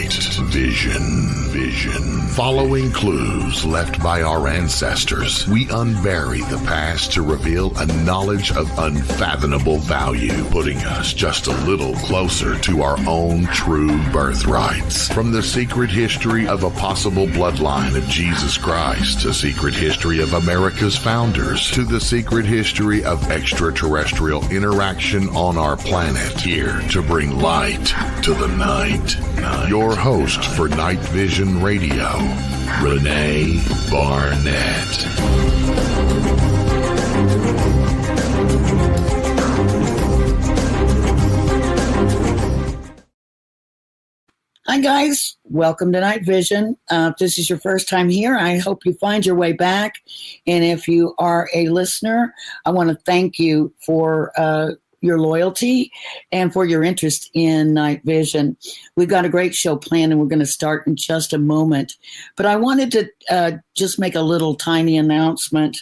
Night Vision. Following clues left by our ancestors, we unbury the past to reveal a knowledge of unfathomable value, putting us just a little closer to our own true birthrights. From the secret history of a possible bloodline of Jesus Christ, to secret history of America's founders, to the secret history of extraterrestrial interaction on our planet, here to bring light to the night. Your host for Night Vision Radio, Renee Barnett. Hi guys, welcome to Night Vision. If this is your first time here, I hope you find your way back. And if you are a listener, I want to thank you for your loyalty and for your interest in Night Vision. We've got a great show planned and we're going to start in just a moment. But I wanted to just make a little tiny announcement.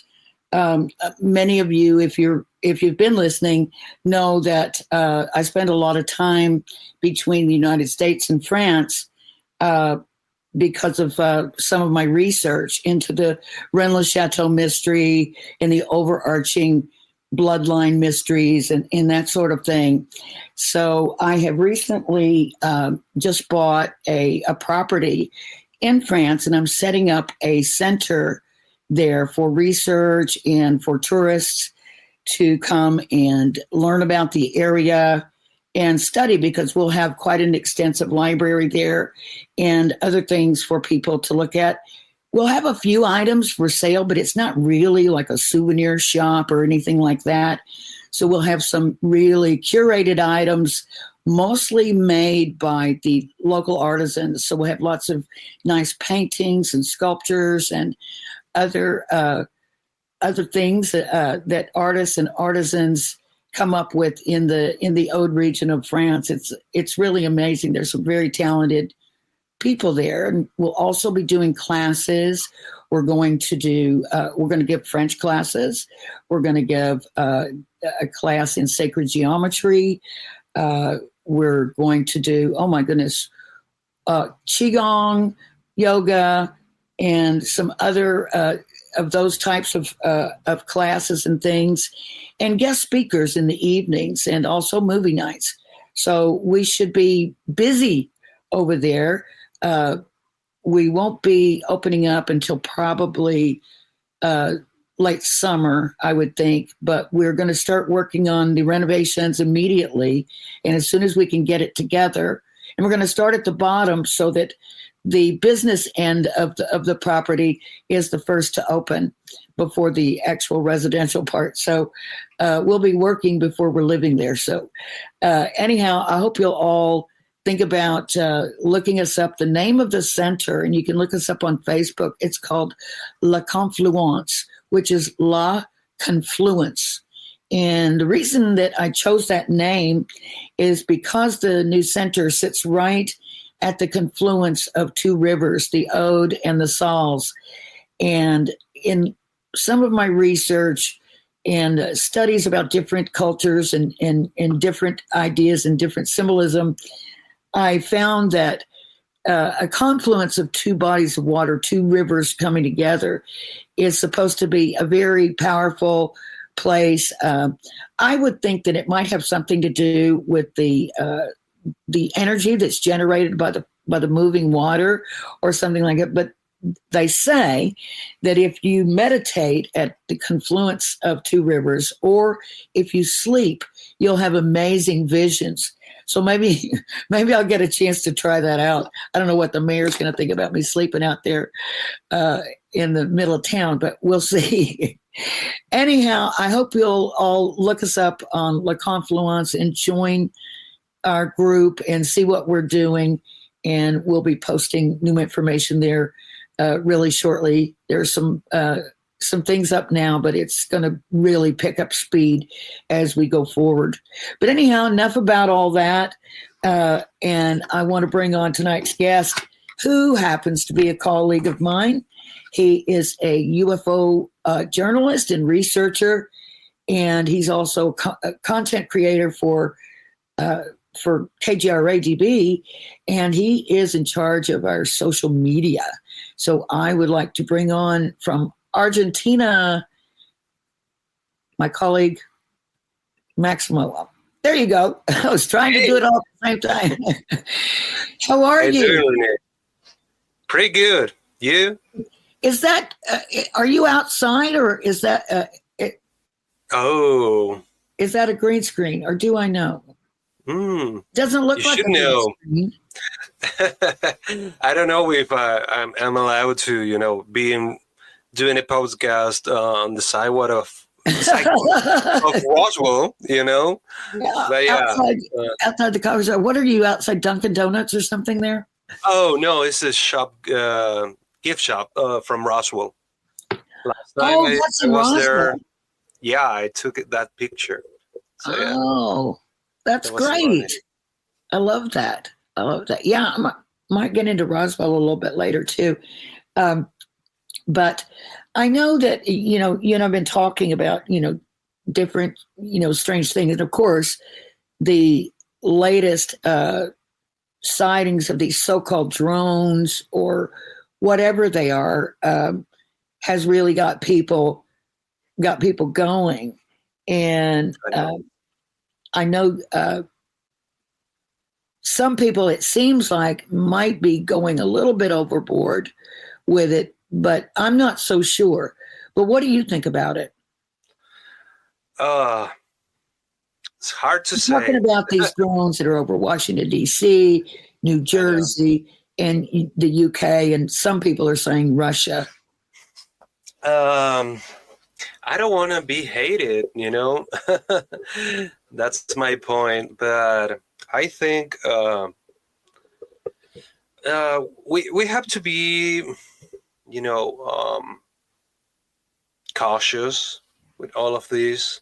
Many of you, if you've been listening, know that I spend a lot of time between the United States and France because of some of my research into the Rennes-le-Chateau mystery and the overarching bloodline mysteries and that sort of thing. So I have recently just bought a property in France, and I'm setting up a center there for research and for tourists to come and learn about the area and study, because we'll have quite an extensive library there and other things for people to look at. We'll have a few items for sale, but it's not really like a souvenir shop or anything like that. So we'll have some really curated items, mostly made by the local artisans. So we'll have lots of nice paintings and sculptures and other things that artists and artisans come up with in the Aude region of France. It's really amazing. There's some very talented people there, and we'll also be doing classes. We're going to give French classes. We're going to give a class in sacred geometry. We're going to do, oh my goodness, Qigong, yoga, and some other of those types of classes and things, and guest speakers in the evenings, and also movie nights. So we should be busy over there. We won't be opening up until probably late summer, I would think, but we're going to start working on the renovations immediately. And as soon as we can get it together, and we're going to start at the bottom so that the business end of the property is the first to open before the actual residential part. So we'll be working before we're living there. So anyhow, I hope you'll all think about looking us up. The name of the center, and you can look us up on Facebook, it's called La Confluence, which is La Confluence. And the reason that I chose that name is because the new center sits right at the confluence of two rivers, the Aude and the Salles. And in some of my research and studies about different cultures and different ideas and different symbolism, I found that a confluence of two bodies of water, two rivers coming together, is supposed to be a very powerful place. I would think that it might have something to do with the energy that's generated by the moving water or something like it. But they say that if you meditate at the confluence of two rivers, or if you sleep, you'll have amazing visions. So maybe I'll get a chance to try that out. I don't know what the mayor's going to think about me sleeping out there in the middle of town, but we'll see. Anyhow, I hope you'll all look us up on La Confluence and join our group and see what we're doing. And we'll be posting new information there really shortly. There's some things up now, but it's going to really pick up speed as we go forward. But anyhow, enough about all that. And I want to bring on tonight's guest, who happens to be a colleague of mine. He is a UFO journalist and researcher, and he's also a content creator for for KGRADB, and he is in charge of our social media. So I would like to bring on from Argentina my colleague Maximo. There you go. I was trying to do it all at the same time. How are you? Pretty good. You? Is that, are you outside, or is that, Oh. is that a green screen, or do I know? Doesn't look You like should a green know. screen. I don't know if I'm allowed to, doing a podcast on the sidewalk of Roswell, Yeah, But yeah. outside the coffee shop. What are you, outside Dunkin' Donuts or something there? Oh no, it's a shop, gift shop from Roswell. Last time That's I in was Roswell. there. Yeah, I took that picture. So, yeah, That's that was great. funny. I love that. Yeah, I might get into Roswell a little bit later too. But I know that, you and I've been talking about, different, strange things. And of course, the latest sightings of these so-called drones or whatever they are has really got people going. And I know some people, it seems like, might be going a little bit overboard with it, but I'm not so sure. But what do you think about it? It's hard to say. Talking about these drones that are over Washington, D.C., New Jersey, and the UK, and some people are saying Russia. I don't want to be hated, That's my point. But I think we have to be, cautious with all of these.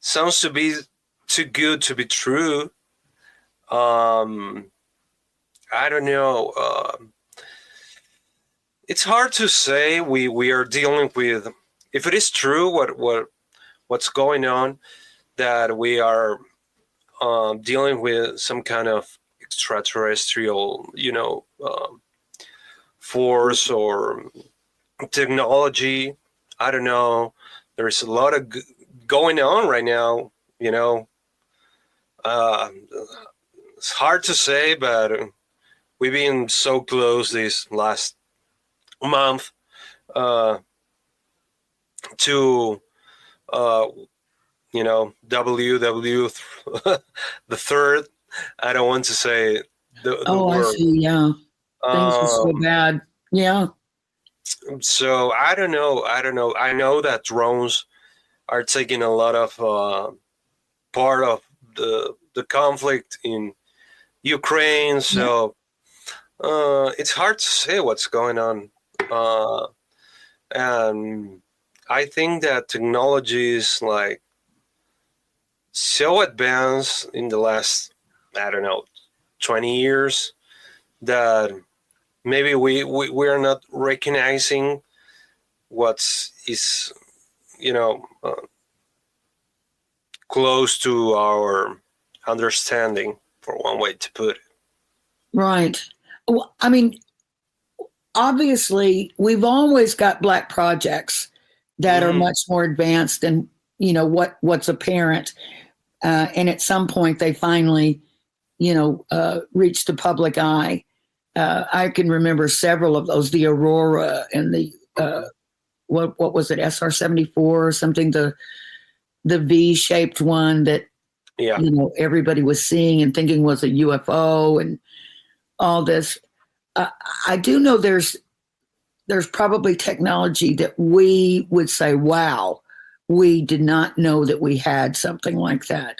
Sounds to be too good to be true. I don't know. It's hard to say. We are dealing with, if it is true what's going on, that we are dealing with some kind of extraterrestrial, force or technology. I don't know. There's a lot of going on right now. It's hard to say, but we've been so close this last month to WW the third. I don't want to say the word. I see. Yeah, things are so bad. Yeah. So I don't know. I know that drones are taking a lot of part of the conflict in Ukraine. So it's hard to say what's going on. And I think that technology is like so advanced in the last, 20 years that maybe we're not recognizing is close to our understanding, for one way to put it. Right. Well, I mean, obviously, we've always got black projects that are much more advanced than what's apparent, and at some point they finally, reach the public eye. I can remember several of those: the Aurora and the what was it, SR-74 or something, the V-shaped one that everybody was seeing and thinking was a UFO, and all this. I do know there's probably technology that we would say, wow, we did not know that we had something like that.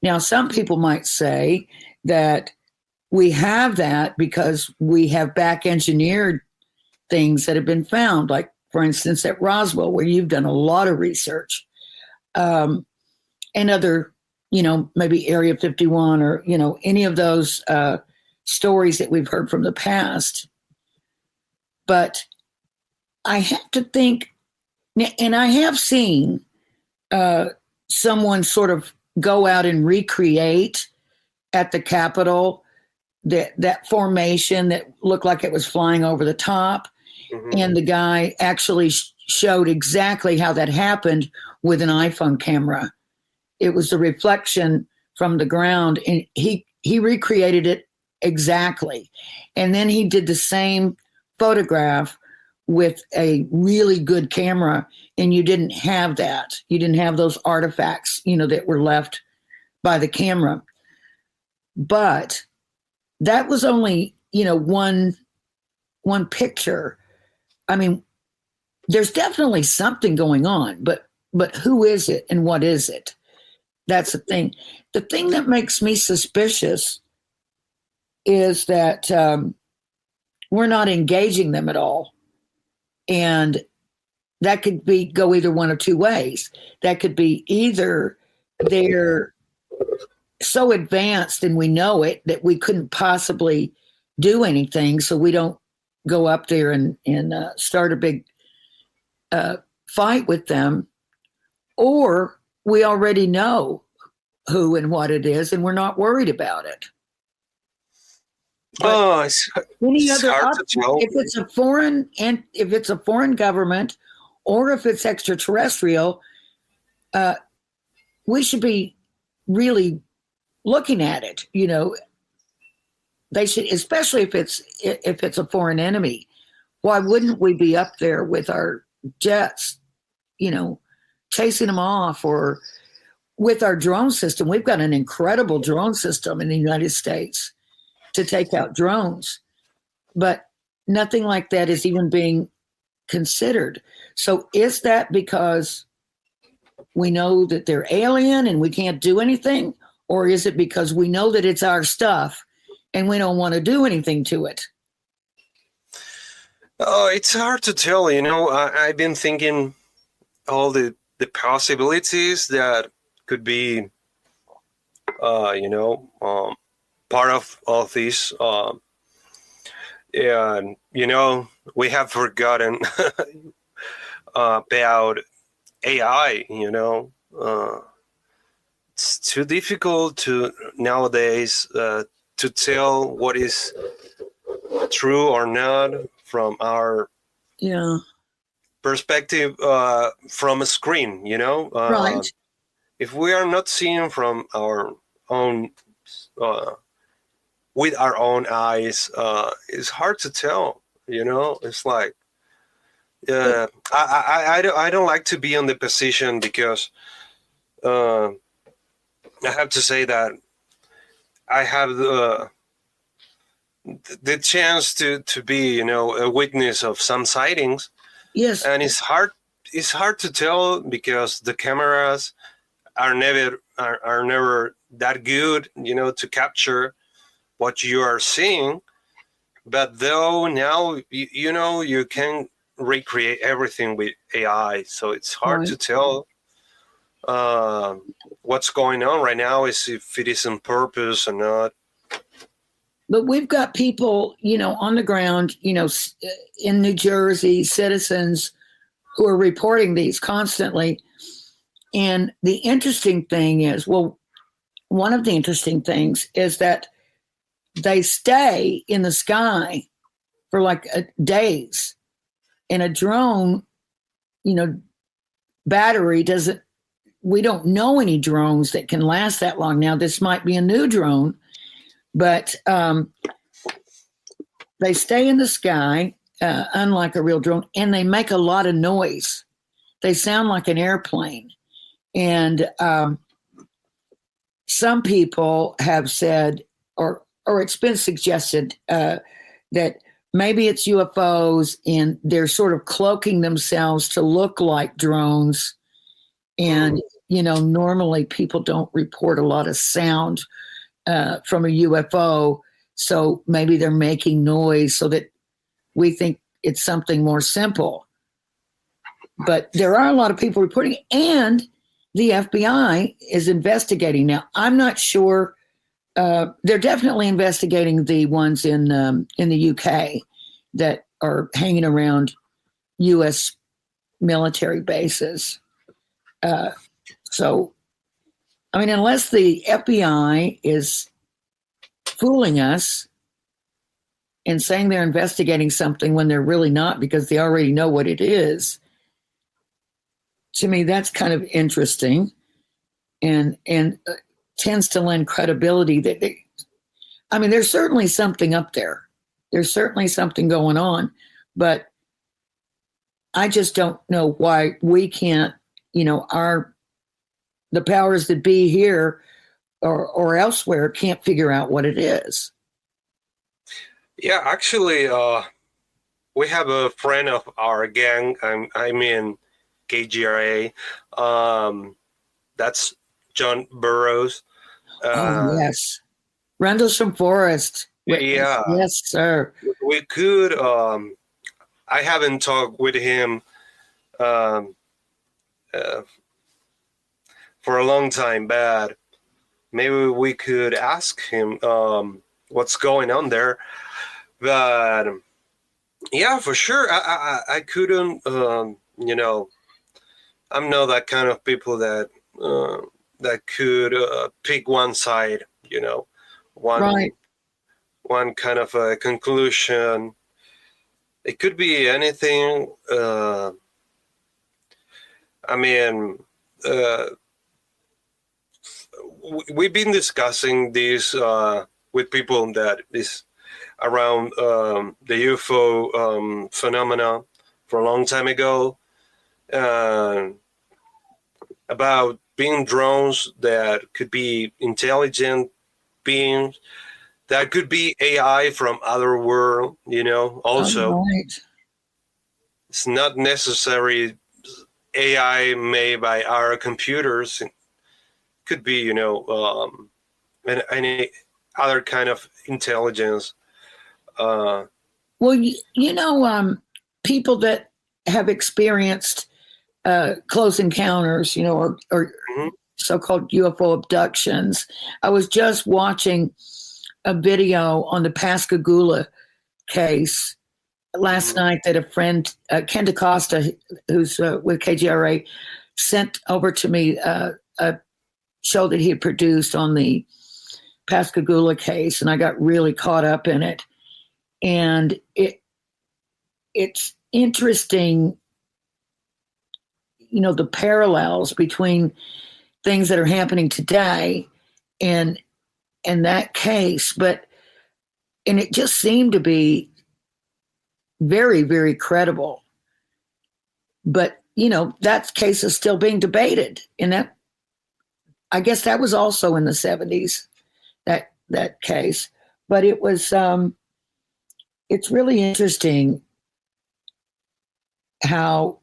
Now, some people might say that we have that because we have back engineered things that have been found, like, for instance, at Roswell, where you've done a lot of research, and other, maybe Area 51 or, any of those stories that we've heard from the past. But I have to think, and I have seen someone sort of go out and recreate at the Capitol that formation that looked like it was flying over the top. Mm-hmm. And the guy actually showed exactly how that happened with an iPhone camera. It was the reflection from the ground, and he recreated it exactly. And then he did the same photograph with a really good camera, and you didn't have that. You didn't have those artifacts, that were left by the camera. But that was only, one picture. I mean, there's definitely something going on, but who is it and what is it? That's the thing. The thing that makes me suspicious is that we're not engaging them at all. And that could go either one of two ways. That could be either they're so advanced and we know it that we couldn't possibly do anything, so we don't go up there and start a big fight with them, or we already know who and what it is and we're not worried about it. It's hard to tell. If it's a foreign government or if it's extraterrestrial, we should be really looking at it. They should, especially if it's a foreign enemy. Why wouldn't we be up there with our jets, chasing them off, or with our drone system? We've got an incredible drone system in the United States to take out drones, but nothing like that is even being considered. So is that because we know that they're alien and we can't do anything? Or is it because we know that it's our stuff and we don't want to do anything to it? Oh, it's hard to tell. I've been thinking all the possibilities that could be, part of this. And, we have forgotten about AI, it's too difficult to nowadays to tell what is true or not from our perspective from a screen, Right. If we are not seeing from our own with our own eyes, it's hard to tell. It's like I don't like to be in the position, because I have to say that I have the chance to be a witness of some sightings. Yes, and it's hard to tell, because the cameras are never that good to capture what you are seeing. But though now you can recreate everything with AI, so it's hard to tell what's going on right now, is if it is on purpose or not. But we've got people, on the ground, in New Jersey, citizens who are reporting these constantly. And the interesting thing is, one of the interesting things is that they stay in the sky for like days. And a drone, battery we don't know any drones that can last that long. Now, this might be a new drone, but they stay in the sky, unlike a real drone, and they make a lot of noise. They sound like an airplane. And some people have said, or it's been suggested, that maybe it's UFOs and they're sort of cloaking themselves to look like drones. And, normally people don't report a lot of sound from a UFO. So maybe they're making noise so that we think it's something more simple. But there are a lot of people reporting, and the FBI is investigating. Now, I'm not sure. They're definitely investigating the ones in the UK that are hanging around U.S. military bases. So I mean, unless the FBI is fooling us and saying they're investigating something when they're really not because they already know what it is. To me, that's kind of interesting and tends to lend credibility that I mean, there's certainly something up there. There's certainly something going on, but I just don't know why we can't, the powers that be here or elsewhere can't figure out what it is. Yeah, actually, we have a friend of our gang. I'm in KGRA. That's John Burroughs. Oh, yes. Rendlesham Forest. Yeah. Yes, sir. We could, I haven't talked with him for a long time, but maybe we could ask him what's going on there. But yeah, for sure, I couldn't, I'm not that kind of people that could pick one side, Right. one kind of a conclusion. It could be anything. We've been discussing this with people that is around the UFO phenomena for a long time ago, about being drones that could be intelligent beings, that could be AI from other world, also. Right. It's not necessary AI made by our computers. It could be, any other kind of intelligence. Well, people that have experienced close encounters, or Mm-hmm. so-called UFO abductions. I was just watching a video on the Pascagoula case last night that a friend, Ken DaCosta, who's with KGRA, sent over to me a show that he had produced on the Pascagoula case, and I got really caught up in it. And it's interesting, the parallels between things that are happening today and that case, and it just seemed to be very, very credible. But that case is still being debated, and that, I guess, that was also in the 70s, that case. But it was it's really interesting how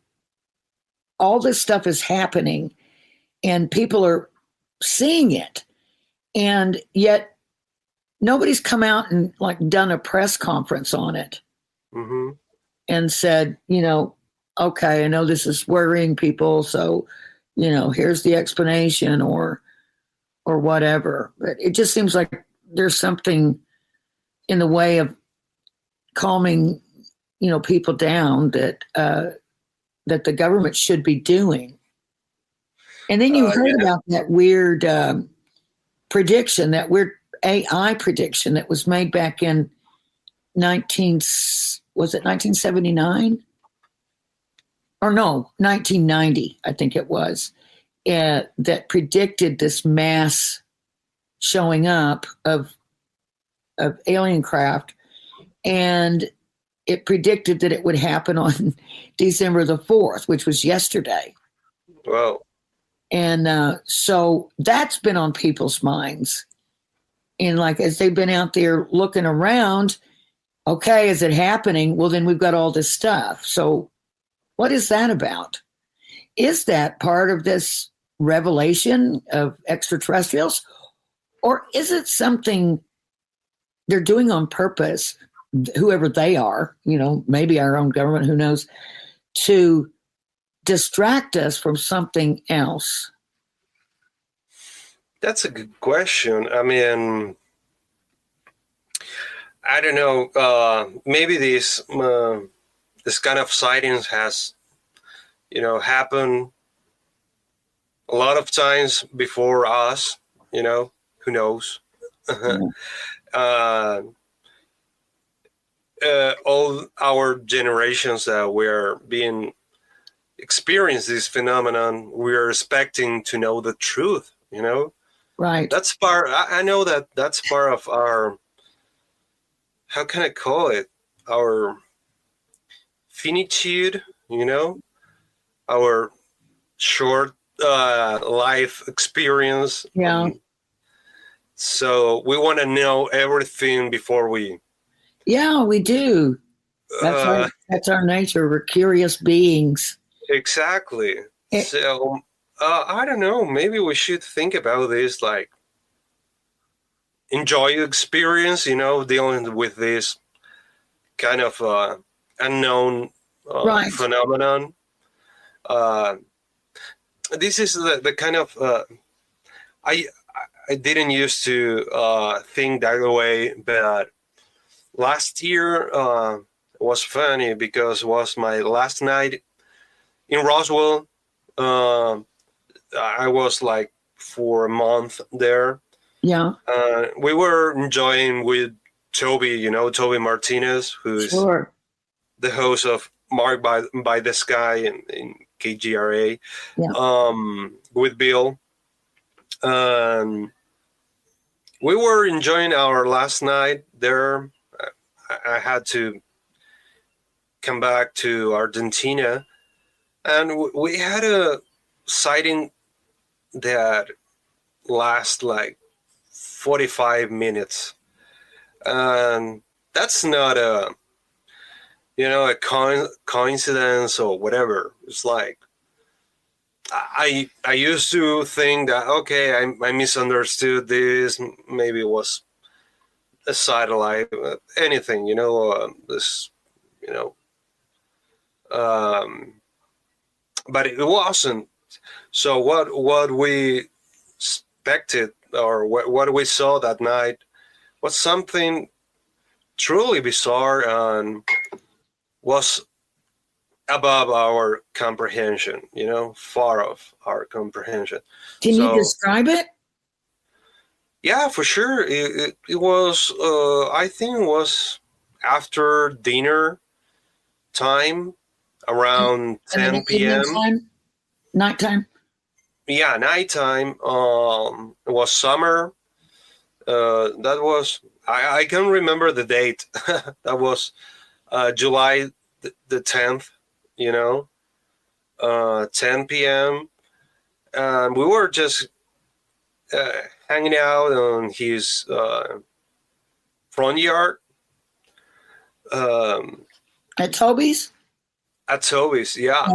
all this stuff is happening and people are seeing it, and yet nobody's come out and done a press conference on it. Mm-hmm. And said, okay, I know this is worrying people, so here's the explanation or whatever. But it just seems like there's something in the way of calming people down that the government should be doing. And then you heard about that weird prediction, that weird AI prediction that was made back in 1979? Or no, 1990, I think it was, that predicted this mass showing up of alien craft. And it predicted that it would happen on December the 4th, which was yesterday. Wow. And so that's been on people's minds. And as they've been out there looking around, okay, is it happening? Well, then we've got all this stuff. So what is that about? Is that part of this revelation of extraterrestrials? Or is it something they're doing on purpose, whoever they are, maybe our own government, who knows, to distract us from something else? That's a good question. I mean, I don't know. Maybe this kind of sightings has, happened a lot of times before us, who knows? uh, all our generations that we're being experience this phenomenon, we're expecting to know the truth, Right. That's part, I know that that's part of our, how can I call it? Our finitude, our short life experience. Yeah. So we want to know everything before we. Yeah, we do. That's our nature. We're curious beings. Exactly. So I don't know. Maybe we should think about this, like enjoy the experience. Dealing with this kind of unknown Right. phenomenon. This is the kind of I didn't used to think that way, but last year was funny because it was my last night in Roswell. I was like for a month there. Yeah. We were enjoying with Toby, Toby Martinez, who's Sure. the host of Marked by the Sky in KGRA, with Bill. We were enjoying our last night there. I had to come back to Argentina, and we had a sighting that last like 45 minutes. And that's not a coincidence or whatever. It's like I used to think that, okay, I misunderstood this. Maybe it was a satellite, anything, this, but it wasn't. So what we expected, or what we saw that night, was something truly bizarre and was above our comprehension, far off our comprehension. Can you describe it? Yeah, for sure. It was, I think it was after dinner time, around 10 p.m. Nighttime? Yeah, nighttime. It was summer. That was, I can remember the date. That was July the 10th, 10 p.m. And we were just hanging out on his front yard. At Toby's? At Toby's, yeah.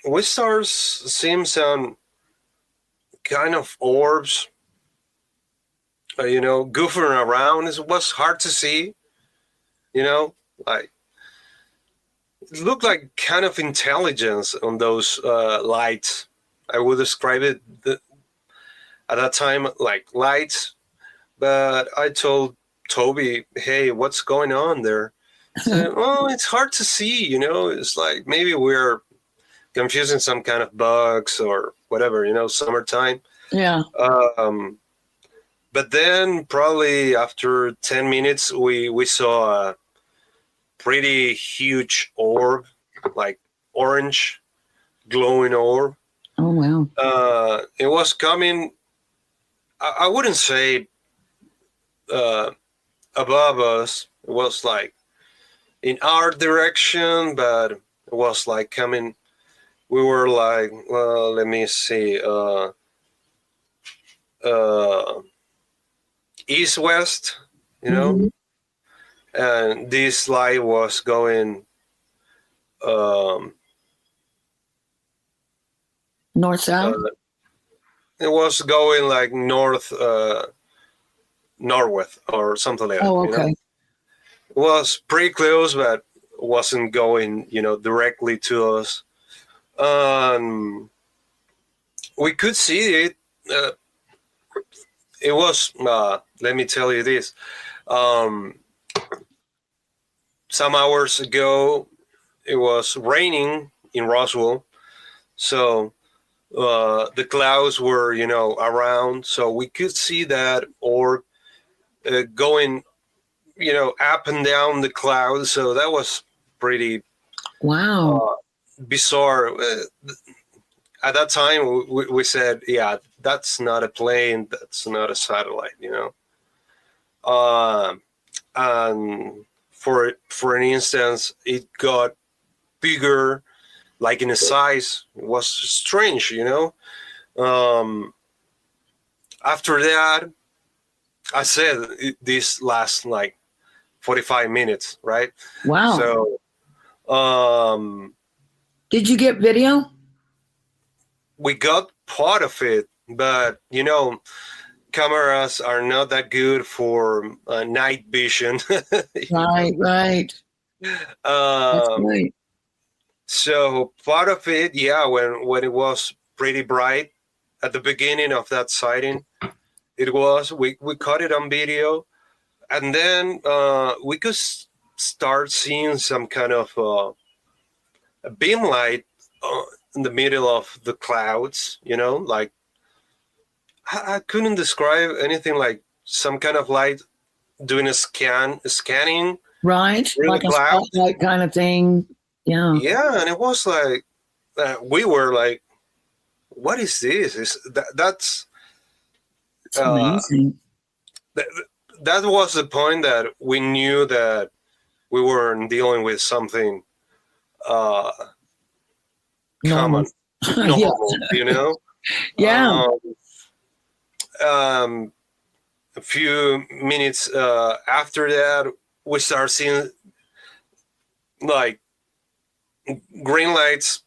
We started seeing some kind of orbs, goofing around. It was hard to see, like it looked like kind of intelligence on those lights. I would describe it at that time like lights, but I told Toby, hey, what's going on there? He said, oh, it's hard to see, it's like maybe we're confusing some kind of bugs or whatever, summertime. Yeah. But then probably after 10 minutes, we saw a pretty huge orb, like orange glowing orb. Oh, wow. It was coming, I wouldn't say above us. It was like in our direction, but it was like coming. We were like, well, let me see, east-west, Mm-hmm. And this light was going North-south? It was going like north, northwest or something like that. Oh, okay. It was pretty close, but wasn't going, directly to us. We could see it. It was, let me tell you this. Some hours ago, it was raining in Roswell. So the clouds were, around, so we could see that orb going, up and down the clouds. So that was pretty Wow. bizarre. At that time, we said, yeah, that's not a plane, that's not a satellite, and for an instance, it got bigger, like in a size. It was strange, After that, I said this lasts like 45 minutes, right? Wow. So did you get video? we got part of it, but cameras are not that good for night vision. Right. That's right. So part of it, yeah, when it was pretty bright at the beginning of that sighting, we caught it on video, and then we could start seeing some kind of a beam light in the middle of the clouds, like I couldn't describe anything, like some kind of light doing a scanning, right, through like the a clouds. spotlight kind of thing. Yeah, and it was like we were like, what is this? That's It's amazing. That was the point that we knew that we weren't dealing with something common, normal, Yeah. A few minutes after that, we start seeing like green lights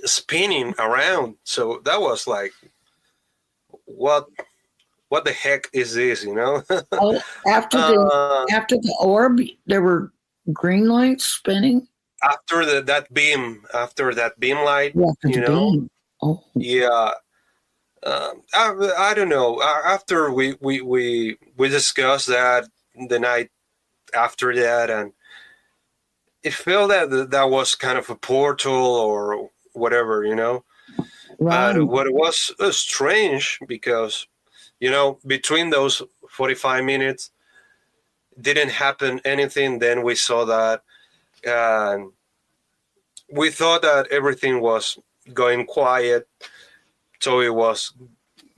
spinning around. So that was like, what the heck is this? Oh, after the orb, there were green lights spinning. After that beam light, Beam. Oh. Yeah. I don't know. After we discussed that the night after that, and it felt that was kind of a portal or whatever, Right. But what was strange, because between those 45 minutes didn't happen anything. Then we saw that, and we thought that everything was going quiet. So it was,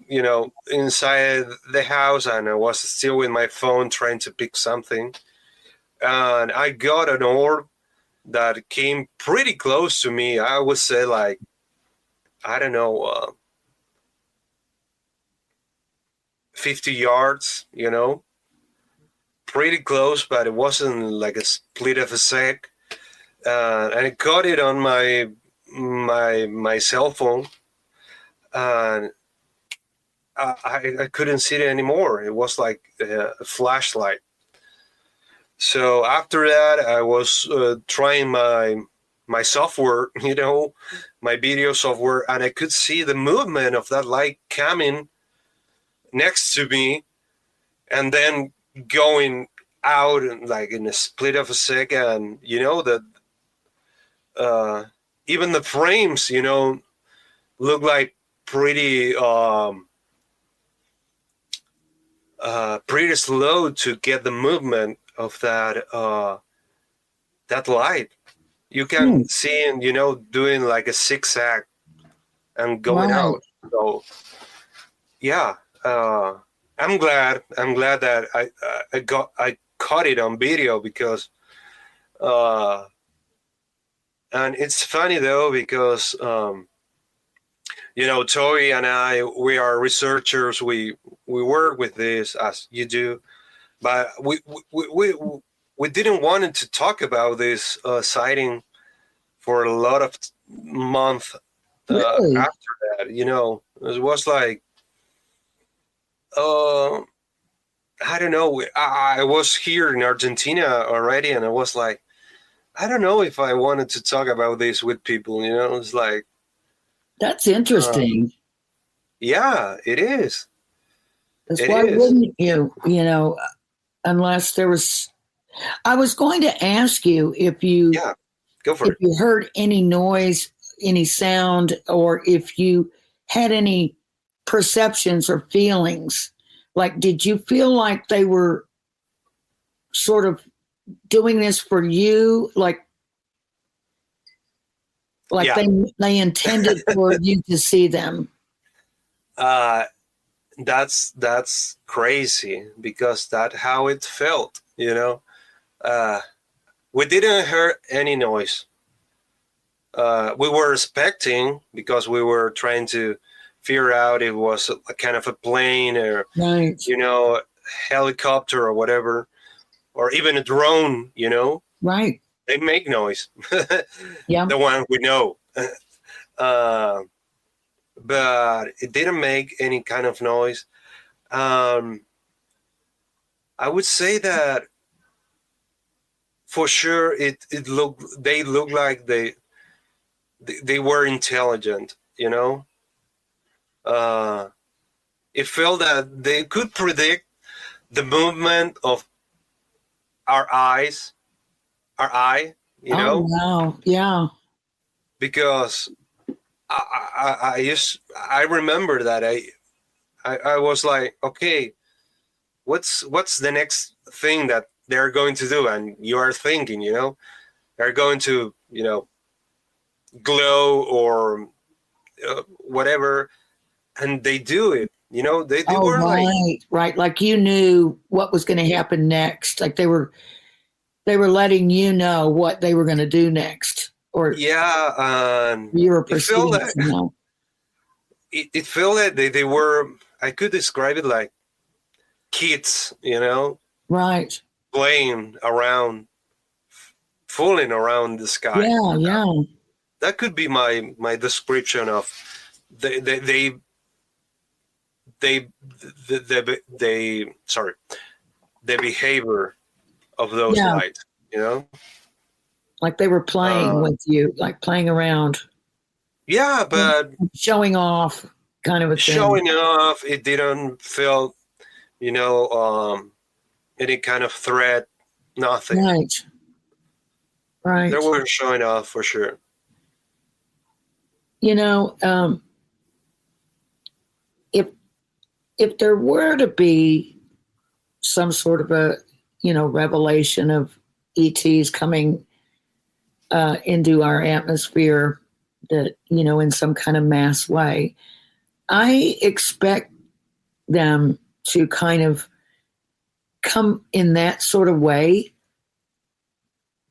inside the house, and I was still with my phone trying to pick something. And I got an orb that came pretty close to me. I would say, like, I don't know, 50 yards, pretty close, but it wasn't like a split of a sec. And I got it on my cell phone. And I couldn't see it anymore. It was like a flashlight. So after that, I was trying my software, my video software, and I could see the movement of that light coming next to me and then going out like in a split of a second. That even the frames, look like pretty slow to get the movement of that light. You can see him, doing like a zigzag and going out. So yeah, I'm glad that I caught it on video, because and it's funny though, because Tori and I, we are researchers. We work with this as you do, but we didn't want to talk about this sighting for a lot of months Really? after that. It was like, I don't know. I was here in Argentina already, and I was like, I don't know if I wanted to talk about this with people. It's like, that's interesting. Yeah, it is. Why wouldn't you? Unless there was. I was going to ask you if you. Yeah, go for it. If you heard any noise, any sound or if you had any perceptions or feelings. Like, did you feel like they were sort of doing this for you? Like Yeah. they intended for you to see them? That's crazy because that's how it felt, you know. We didn't hear any noise. We were expecting, because we were trying to figure out if it was a kind of a plane or, Right. you know, helicopter or whatever, or even a drone, you know. Right. They make noise. Yeah. The one we know. But it didn't make any kind of noise. I would say that for sure they look like they were intelligent, you know. It felt that they could predict the movement of our eye, you know. Wow. Yeah. Because I remember that I was like, okay, what's the next thing that they're going to do? And you are thinking, you know, they're going to, you know, glow or whatever, and they do it. You know, they were right, right. Like you knew what was going to happen next. Like they were letting you know what they were going to do next. Or yeah, you were perceiving it. You know? It felt that they were. I could describe it like kids, you know, right, playing around, fooling around the sky. Yeah, yeah. That could be my description of the behavior of those lights, you know. Like they were playing with you, like playing around. Yeah, but showing off, kind of a thing. Showing off, it didn't feel, you know, any kind of threat. Nothing. Right. Right. They were showing off for sure. You know, if there were to be some sort of a, you know, revelation of ETs coming into our atmosphere, that, you know, in some kind of mass way, I expect them to kind of come in that sort of way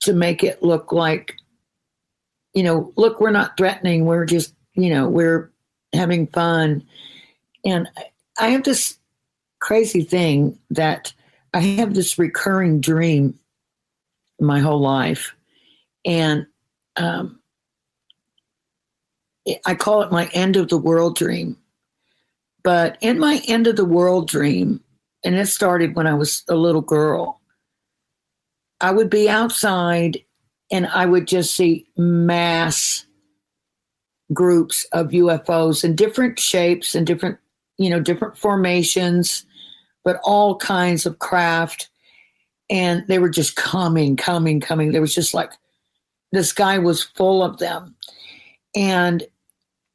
to make it look like, you know, look, we're not threatening. We're just, you know, we're having fun. And I have this crazy thing that I have this recurring dream my whole life. And I call it my end of the world dream. But in my end of the world dream, and it started when I was a little girl, I would be outside and I would just see mass groups of UFOs in different shapes and different, you know, different formations, but all kinds of craft. And they were just coming. There was just like, the sky was full of them. And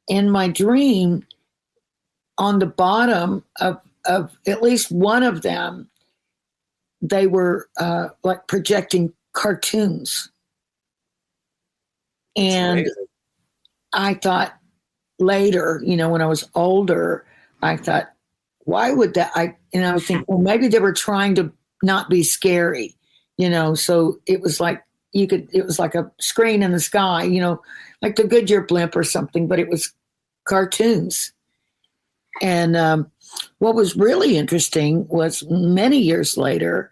in my dream, on the bottom of at least one of them, they were like projecting cartoons. And I thought later, you know, when I was older, I thought, why would that? I was thinking, well, maybe they were trying to not be scary, you know, so it was like it was like a screen in the sky, you know, like the Goodyear blimp or something, but it was cartoons. And what was really interesting was many years later,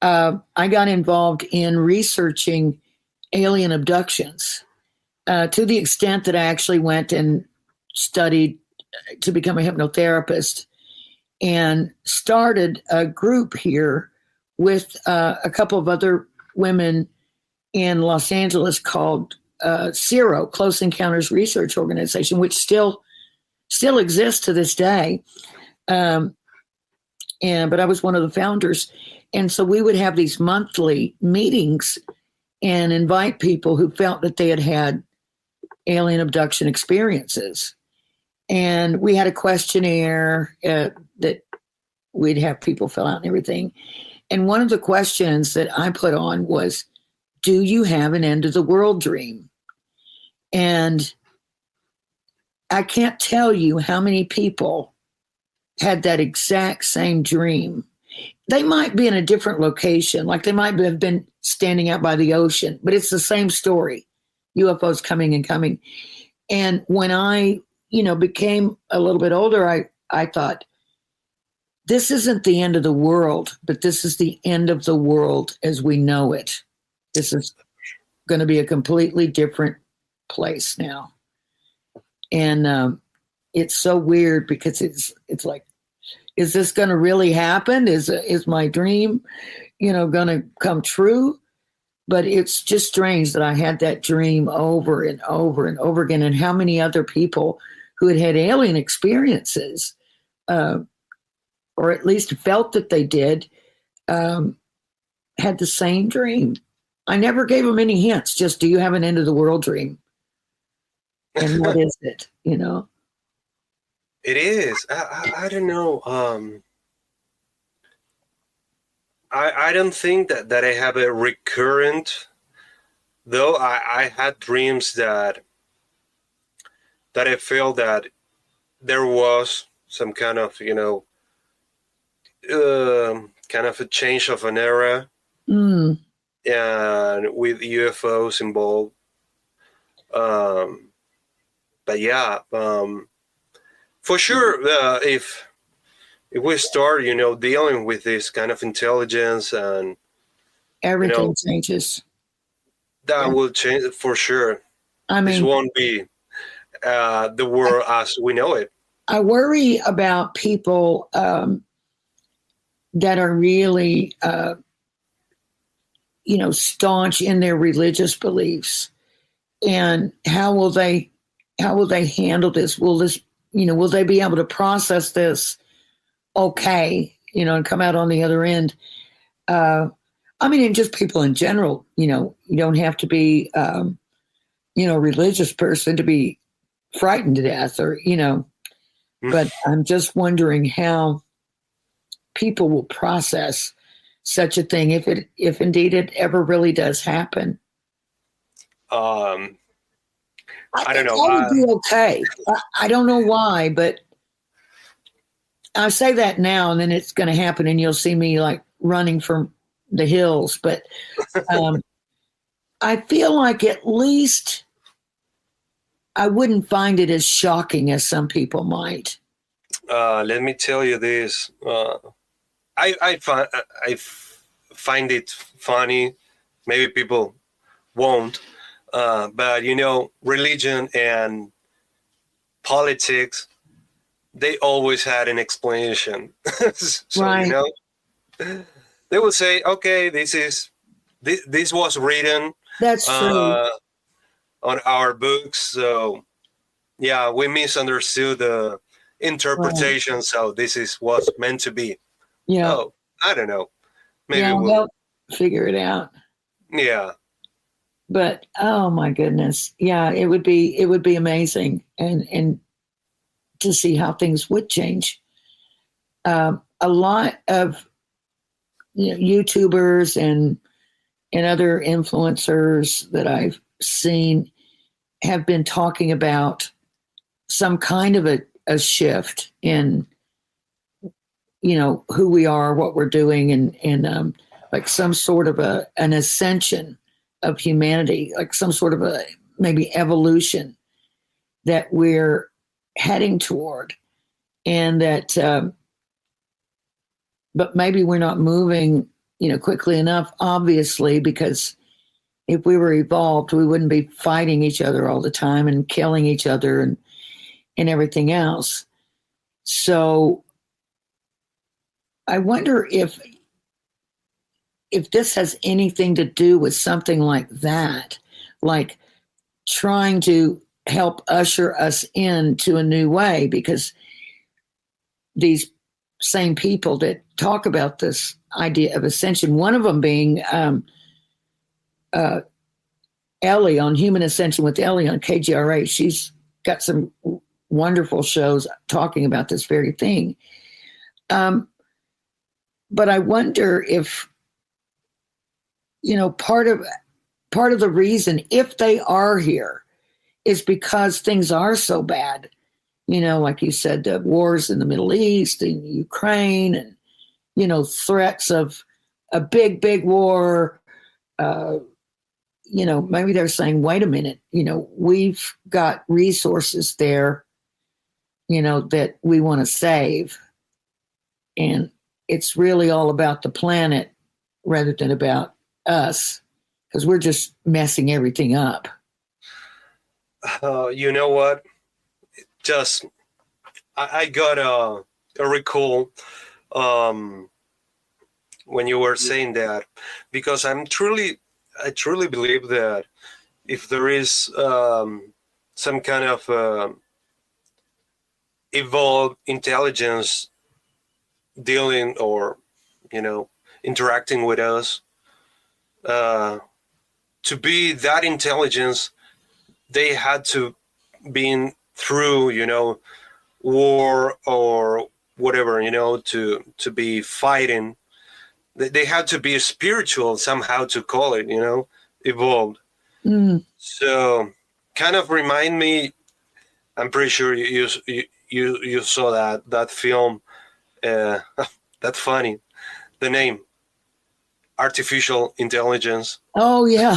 I got involved in researching alien abductions to the extent that I actually went and studied to become a hypnotherapist and started a group here with a couple of other women in Los Angeles called CERO, Close Encounters Research Organization, which still exists to this day. But I was one of the founders. And so we would have these monthly meetings and invite people who felt that they had alien abduction experiences. And we had a questionnaire that we'd have people fill out and everything. And one of the questions that I put on was, do you have an end of the world dream? And I can't tell you how many people had that exact same dream. They might be in a different location, like they might have been standing out by the ocean, but it's the same story. UFOs coming and coming. And when I, became a little bit older, I thought, this isn't the end of the world, but this is the end of the world as we know it. This is going to be a completely different place now. And it's so weird because it's like, is this going to really happen? Is my dream, going to come true? But it's just strange that I had that dream over and over and over again. And how many other people who had alien experiences, or at least felt that they did, had the same dream. I never gave them any hints, just, do you have an end of the world dream? And what is it, It is. I don't know. I don't think that I have a recurrent, though I had dreams that I felt that there was some kind of, kind of a change of an era, and with UFOs involved. But yeah, for sure, if we start, dealing with this kind of intelligence, and everything changes. That will change for sure. I mean, this won't be the world as we know it. I worry about people that are really, staunch in their religious beliefs, and how will they handle this? Will they be able to process this okay, and come out on the other end? And just people in general, you don't have to be, a religious person to be frightened to death, or, but I'm just wondering how people will process such a thing if indeed it ever really does happen. I don't know. I would be okay. I don't know why, but I say that now, and then it's going to happen, and you'll see me like running from the hills. But I feel like at least I wouldn't find it as shocking as some people might. Let me tell you this. I find it funny. Maybe people won't. But religion and politics, they always had an explanation. So, right. They will say, okay, this was written. That's true. On our books. So yeah, we misunderstood the interpretation. Right. So this is what's meant to be. Yeah. Oh, I don't know. Maybe we'll figure it out. Yeah. But oh my goodness, yeah, it would be amazing, and to see how things would change. A lot of YouTubers and other influencers that I've seen have been talking about some kind of a shift in who we are, what we're doing, and like some sort of an ascension of humanity, like some sort of a maybe evolution that we're heading toward, and that but maybe we're not moving quickly enough, obviously, because if we were evolved, we wouldn't be fighting each other all the time and killing each other and everything else. So I wonder if this has anything to do with something like that, like trying to help usher us into a new way, because these same people that talk about this idea of ascension, one of them being Ellie on Human Ascension with Ellie on KGRA. She's got some wonderful shows talking about this very thing. But I wonder if, part of the reason, if they are here, is because things are so bad. Like you said, the wars in the Middle East and Ukraine, and threats of a big, big war. Maybe they're saying, wait a minute, we've got resources there, that we want to save. And it's really all about the planet rather than about us, because we're just messing everything up. You know what? Just, I got a recall when you were saying that, because I truly believe that if there is some kind of evolved intelligence dealing or interacting with us, to be that intelligence, they had to be through war or whatever, to be fighting. They had to be spiritual somehow, to call it, evolved. So kind of remind me, I'm pretty sure you saw that film. That's funny. The name, Artificial Intelligence. Oh yeah.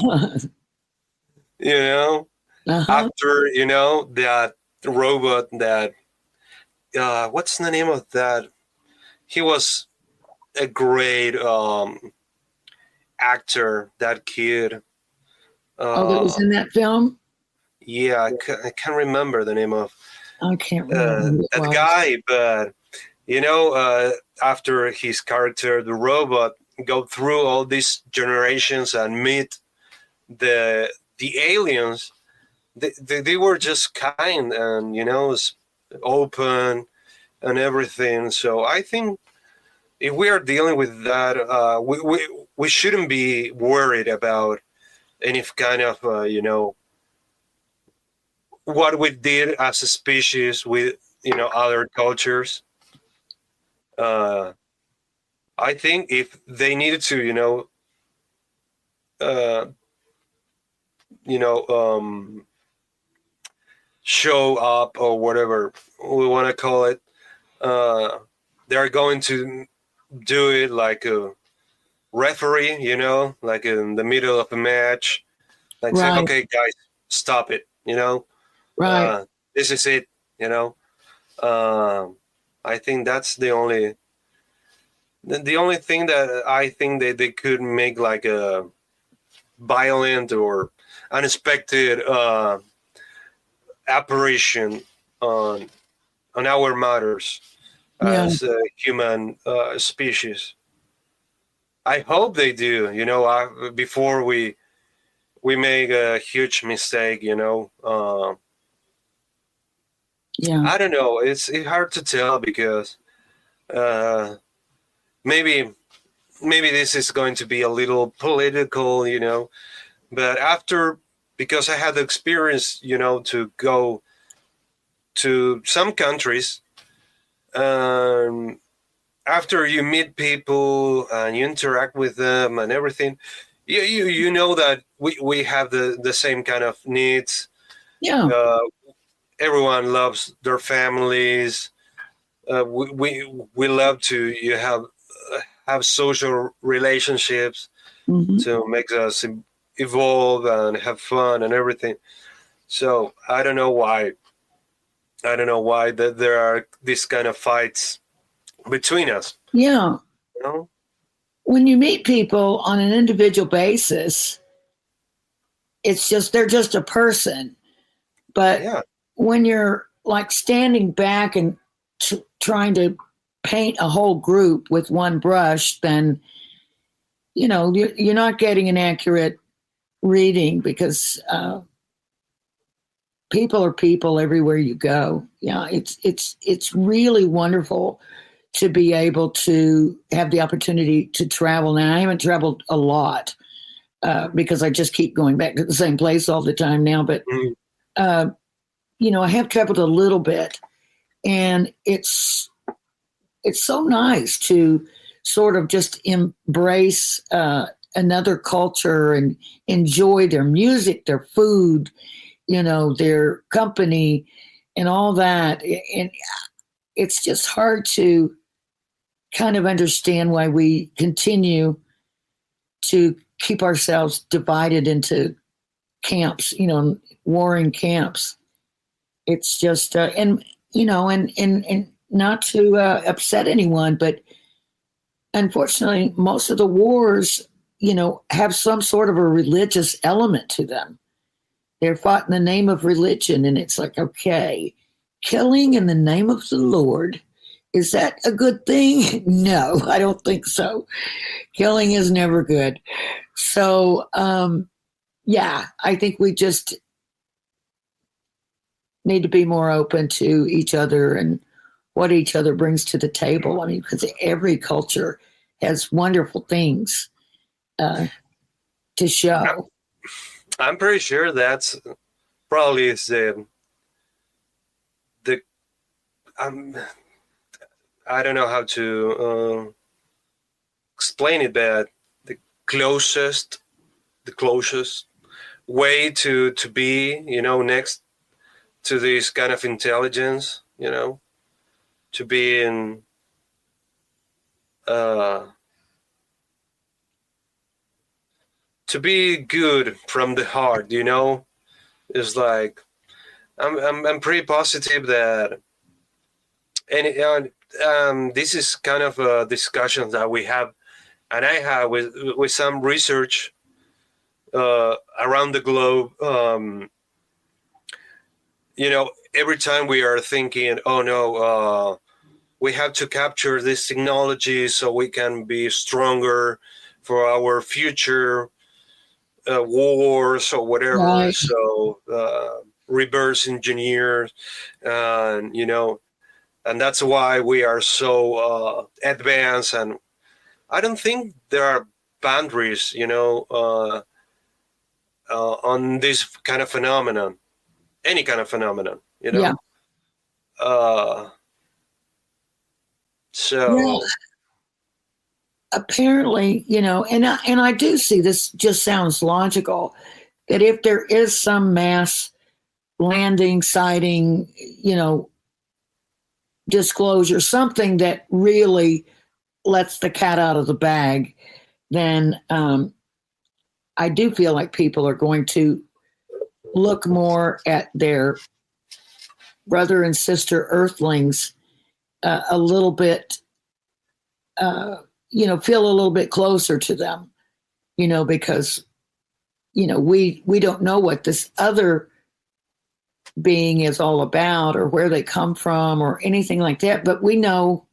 After that robot that what's the name of that? He was a great actor, that kid. That was in that film? Yeah, I can't remember the name of I can't remember that guy, but after his character, the robot, go through all these generations and meet the aliens, they were just kind and open and everything. So I think if we are dealing with that, we shouldn't be worried about any kind of what we did as a species with other cultures. I think if they needed to show up, or whatever we want to call it, they're going to do it like a referee, like in the middle of a match, like right. say, okay guys, stop it, right, this is it, I think that's the only thing that I think that they could make like a violent or unexpected apparition on our matters as a human species. I hope they do, before we make a huge mistake, I don't know. It's hard to tell, because maybe this is going to be a little political, but because I had the experience, to go to some countries, after you meet people and you interact with them and everything, you know that we have the same kind of needs. Everyone loves their families. We love to have social relationships to make us evolve and have fun and everything. So I don't know why that there are these kind of fights between us. When you meet people on an individual basis, it's just, they're just a person. But when you're like standing back and trying to paint a whole group with one brush, then you're not getting an accurate reading, because people are people everywhere you go. It's really wonderful to be able to have the opportunity to travel. Now, I haven't traveled a lot, because I just keep going back to the same place all the time now. But, Mhm. I have traveled a little bit, and it's so nice to sort of just embrace another culture and enjoy their music, their food, their company, and all that. And it's just hard to kind of understand why we continue to keep ourselves divided into camps, warring camps. It's just, and not to upset anyone, but unfortunately, most of the wars, have some sort of a religious element to them. They're fought in the name of religion, and it's like, okay, killing in the name of the Lord, is that a good thing? No, I don't think so. Killing is never good. So, I think we just need to be more open to each other and what each other brings to the table. I mean, because every culture has wonderful things to show. I'm pretty sure that's probably is the I don't know how to explain it, but the closest way to be, next to this kind of intelligence, to be in to be good from the heart, is like I'm pretty positive that, and this is kind of a discussion that we have, and I have with some research around the globe. Every time we are thinking, oh no, we have to capture this technology so we can be stronger for our future wars or whatever. Right. So reverse engineer, and and that's why we are so advanced. And I don't think there are boundaries, on this kind of phenomenon, any kind of phenomenon, Yeah. So Apparently, and I do see this just sounds logical that if there is some mass landing, sighting, disclosure, something that really lets the cat out of the bag, then I do feel like people are going to look more at their brother and sister earthlings a little bit, feel a little bit closer to them, because, we don't know what this other being is all about or where they come from or anything like that. But we know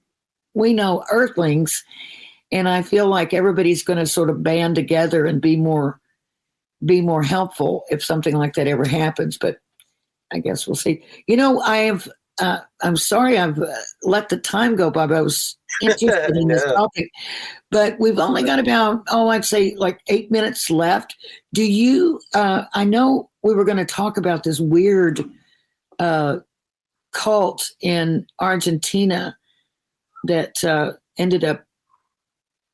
earthlings, and I feel like everybody's going to sort of band together and be more helpful if something like that ever happens. But I guess we'll see. I'm sorry I've let the time go by, but I was interested in this topic. But we've only got about, I'd say like 8 minutes left. Do you, I know we were going to talk about this weird cult in Argentina that ended up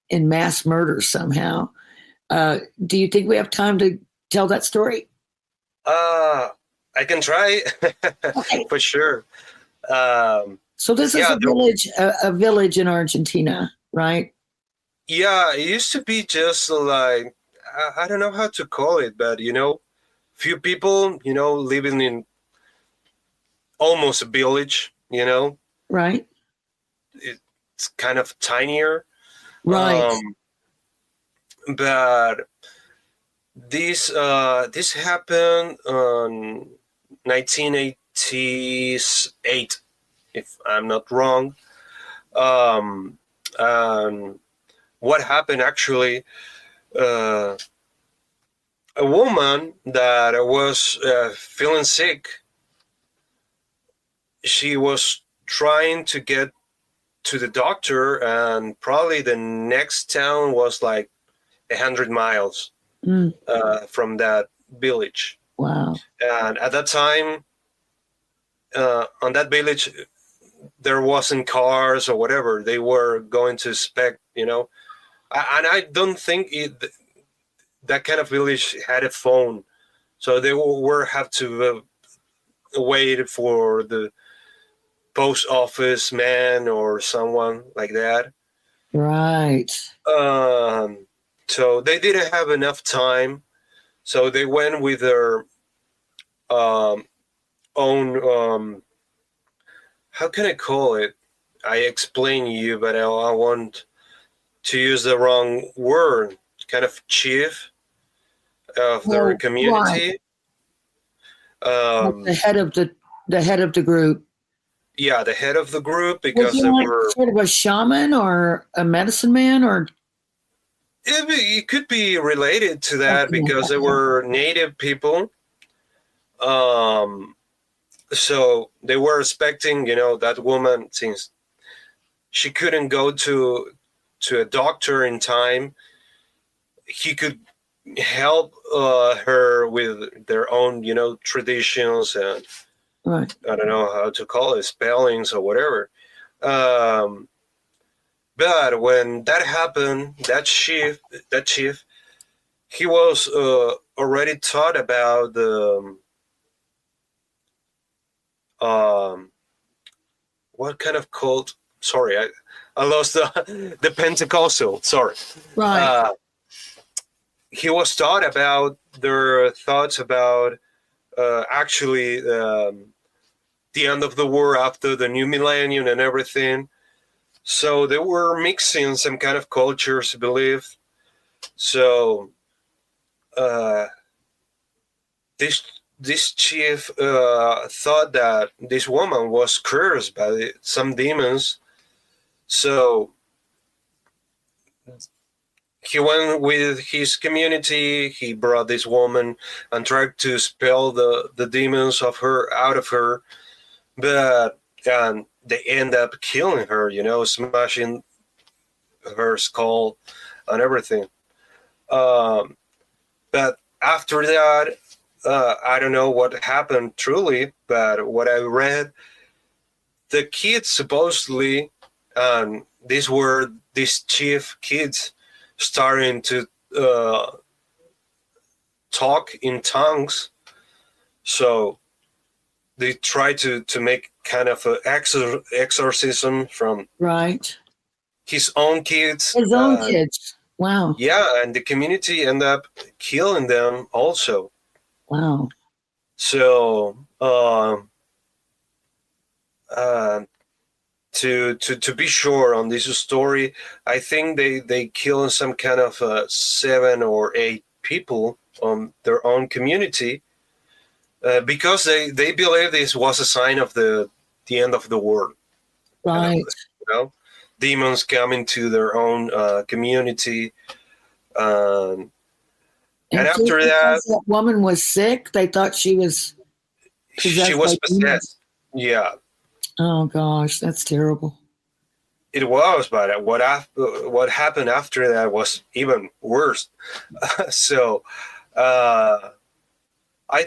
in mass murder somehow. Do you think we have time to tell that story? I can try. Okay. For sure. So this is a village in Argentina, right? Yeah, it used to be just like, I don't know how to call it, but few people, living in almost a village, Right. It's kind of tinier. Right. But this happened on 1988, if I'm not wrong. What happened actually? A woman that was feeling sick. She was trying to get to the doctor, and probably the next town was like 100 miles. Mm. from that village. Wow. And at that time, on that village, there wasn't cars or whatever. They were going to expect, and I don't think that kind of village had a phone, so they were have to wait for the post office man or someone like that. Right. So they didn't have enough time, so they went with their own. How can I call it? I explain you, but I want to use the wrong word. Kind of chief of their Well, right. community. Like the head of the group. Yeah, the head of the group, Was because he they like were. sort of a shaman or a medicine man or It could be related to that something like because they that? were native people. So they were expecting, that woman, since she couldn't go to a doctor in time, he could help her with their own, traditions and Right. I don't know how to call it, spellings or whatever. Um, but when that happened, that chief, he was already taught about the what kind of cult? Sorry, I lost the Pentecostal. Sorry. Right. Uh, he was taught about their thoughts about actually the end of the war after the new millennium and everything. So they were mixing some kind of cultures, I believe. So uh, this chief thought that this woman was cursed by some demons. So he went with his community. He brought this woman and tried to expel the demons out of her, but and they end up killing her. Smashing her skull and everything. But after that, I don't know what happened truly, but what I read, the kids supposedly, and these chief kids, starting to talk in tongues. So they try to make kind of an exorcism from Right. his own kids. His own kids. Wow. Yeah, and the community end up killing them also. Wow. So to be sure on this story, I think they kill some kind of 7 or 8 people on their own community because they believe this was a sign of the end of the world. Right. Demons coming to their own community. And after that woman was sick, they thought she was possessed. She was possessed. Yeah. Oh gosh, that's terrible. It was, but what happened after that was even worse. So I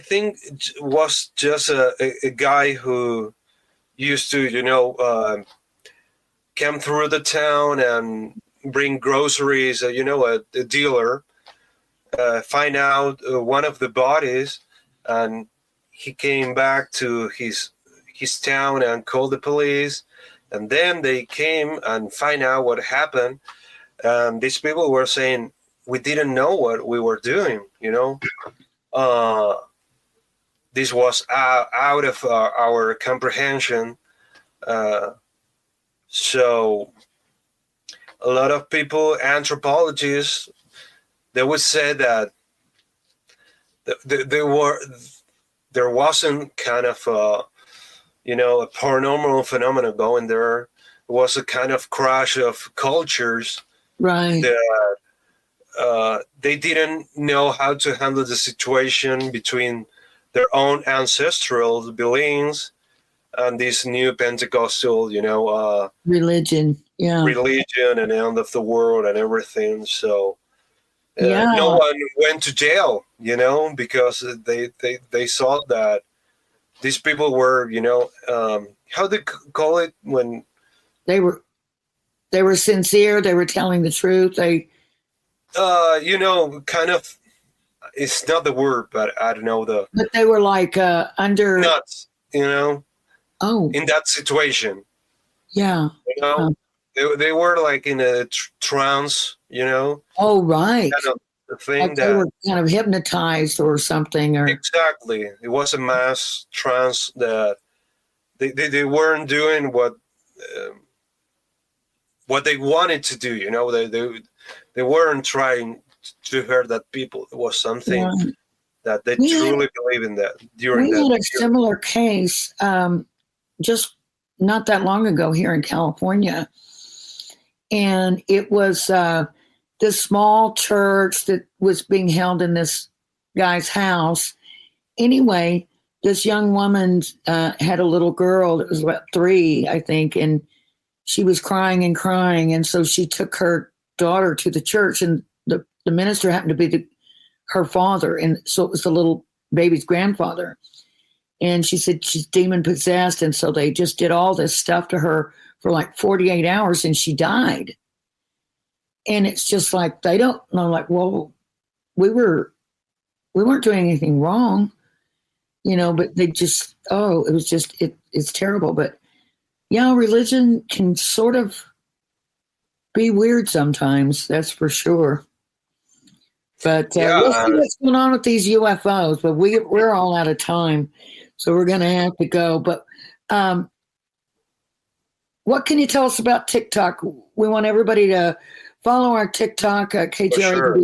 think it was just a guy who used to, come through the town and bring groceries, a dealer, find out one of the bodies, and he came back to his town and called the police, and then they came and find out what happened. These people were saying, we didn't know what we were doing, this was out of our comprehension. So a lot of people, anthropologists, they would say that there wasn't kind of a paranormal phenomenon going there. It was a kind of crash of cultures. Right. That they didn't know how to handle the situation between their own ancestral beliefs and this new Pentecostal, religion. Yeah. religion and end of the world and everything. So No one went to jail, because they saw that these people were, how they call it when they were sincere. They were telling the truth. They, kind of, it's not the word, but I don't know but they were like under nuts, Oh, in that situation, yeah. they were like in a trance, Oh, right. kind of the thing Like they were kind of hypnotized or something, or exactly. It was a mass trance that they weren't doing what they wanted to do. They weren't trying to hurt that people. It was something that they truly believe in that during that. We had a similar case just not that long ago here in California, and it was this small church that was being held in this guy's house. Anyway, this young woman had a little girl that was about 3, I think, and she was crying and crying. And so she took her daughter to the church, and the minister happened to be her father. And so it was the little baby's grandfather. And she said she's demon possessed. And so they just did all this stuff to her for like 48 hours and she died. And it's just like, they don't know, like, well, we weren't doing anything wrong, but they just, it's terrible. But yeah, religion can sort of be weird sometimes. That's for sure. But we'll see what's going on with these UFOs. But we're all out of time, so we're going to have to go. But what can you tell us about TikTok? We want everybody to follow our TikTok, KGRDB. Sure.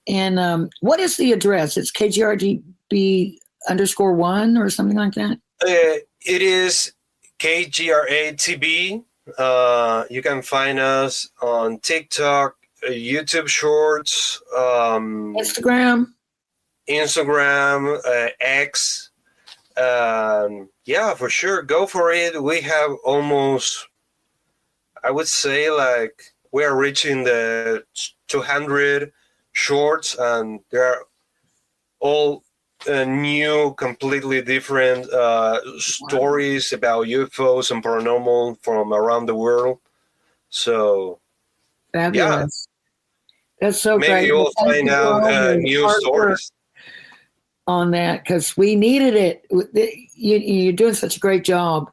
And what is the address? It's KGRDB_1 or something like that? It is KGRATB. You can find us on TikTok, YouTube Shorts, Instagram, X. Yeah, for sure. Go for it. We have almost, I would say, like, we are reaching the 200 shorts, and they're all new, completely different stories about UFOs and paranormal from around the world. So, fabulous. That's so maybe great. you'll find out new stories on that, because we needed it. You're doing such a great job.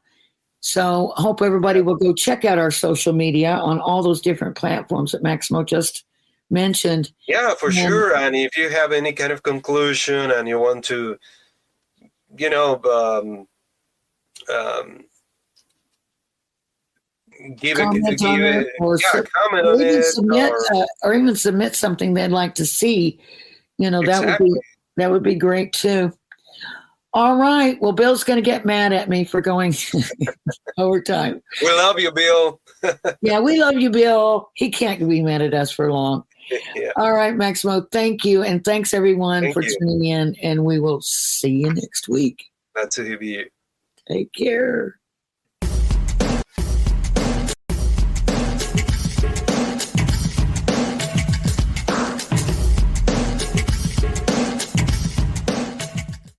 So I hope everybody will go check out our social media on all those different platforms that Maximo just mentioned. Yeah, for sure. And if you have any kind of conclusion and you want to, give comment on it, or even submit something they'd like to see. Exactly. That would be great too. All right. Well, Bill's going to get mad at me for going overtime. We love you, Bill. Yeah, we love you, Bill. He can't be mad at us for long. Yeah. All right, Maximo. Thank you. And thanks everyone for tuning in. And we will see you next week. Glad to hear you. Take care.